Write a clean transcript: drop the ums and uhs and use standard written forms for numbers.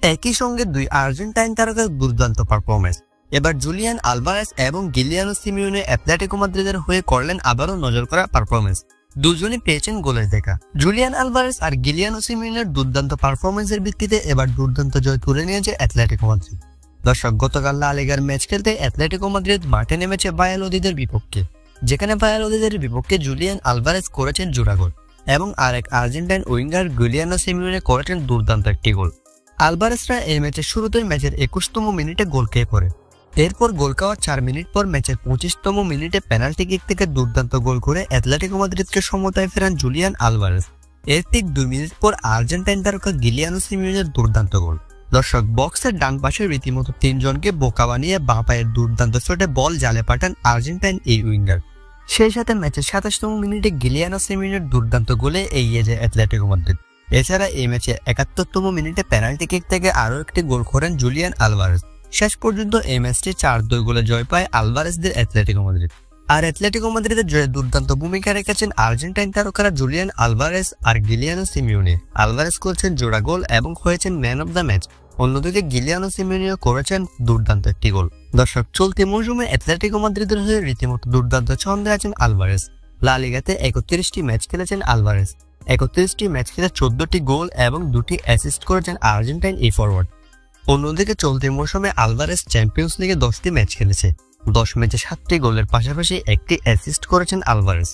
একই সঙ্গে দুই আর্জেন্টাইন তারকার দুর্দান্ত পারফরমেন্স। এবার জুলিয়ান আলভারেজ এবং গিলিয়ানো সিমিওনে অ্যাটলেটিকো মাদ্রিদের হয়ে করলেন আবারও নজর করা পারফরমেন্স। দুজনই পেয়েছেন গোলের দেখা। জুলিয়ান আলভারেজ আর গিলিয়ানো সিমিওনের দুর্দান্ত পারফরমেন্সের ভিত্তিতে এবার দুর্দান্ত জয় তুলে নিয়েছে অ্যাটলেটিকো মাদ্রিদ। দর্শক, গতকাল লা লিগার ম্যাচ খেলতে অ্যাটলেটিকো মাদ্রিদ মাঠে নেমেছে ভায়ালোলিদের বিপক্ষে, যেখানে ভায়ালোলিদের বিপক্ষে জুলিয়ান আলভারেজ করেছেন জোড়া গোল এবং আরেক আর্জেন্টাইন উইঙ্গার গিলিয়ানো সিমিওনে করেছেন দুর্দান্ত একটি গোল। আলভারেজরা এই ম্যাচের শুরুতেই ম্যাচের 21তম মিনিটে গোল খেয়ে পড়ে। এরপর গোল খাওয়ার 4 মিনিট পর ম্যাচের 25তম মিনিটে পেনাল্টি কিক থেকে দুর্দান্ত গোল করে অ্যাটলেটিকো মাদ্রিদকে সমতায় ফেরান জুলিয়ান আলভারেজ। এর ঠিক 2 মিনিট পর আর্জেন্টাইন তারকা গিলিয়ানো সিমিওনের দুর্দান্ত গোল। দর্শক, বক্সের ডান পাশে রীতিমতো 3 জনকে বোকা বানিয়ে বাঁ পায়ের দুর্দান্ত শটে বল জালে পাঠান আর্জেন্টাইন এই উইঙ্গার। সেই সাথে ম্যাচের 27তম মিনিটে গিলিয়ানো সিমিওনের দুর্দান্ত গোলে এগিয়ে যায় অ্যাটলেটিকো মাদ্রিদ। এছাড়া এই ম্যাচে 71তম মিনিটে পেনাল্টি কিক থেকে আরও একটি গোল করেন জুলিয়ান আলভারেজ। শেষ পর্যন্ত এই ম্যাচটি 4-2 গোলে জয় পায় আলভারেজদের অ্যাটলেটিকো মাদ্রিদ। আর অ্যাটলেটিকো মাদ্রিদের জয়ে দুর্দান্ত ভূমিকা রেখেছেন আর্জেন্টাইন তারকারা জুলিয়ান আলভারেজ আর গিলিয়ানো সিমিওনে। আলভারেজ করেছেন জোড়া গোল এবং হয়েছেন ম্যান অব দ্য ম্যাচ। অন্যদিকে গিলিয়ানো সিমিওনেও করেছেন দুর্দান্ত একটি গোল। দর্শক, চলতি মৌসুমে অ্যাটলেটিকো মাদ্রিদের হয়ে রীতিমতো দুর্দান্ত ছন্দে আছেন আলভারেজ। লা লিগাতে 31টি ম্যাচ খেলেছেন আলভারেজ। 31টি ম্যাচ খেলে 14টি গোল এবং 2টি অ্যাসিস্ট করেছেন আর্জেন্টাইন এই ফরওয়ার্ড। অন্যদিকে চলতি মৌসুমে আলভারেজ চ্যাম্পিয়ন্স লিগে 10টি ম্যাচ খেলেছে। 10 ম্যাচে 7টি গোলের পাশাপাশি 1টি অ্যাসিস্ট করেছেন আলভারেজ।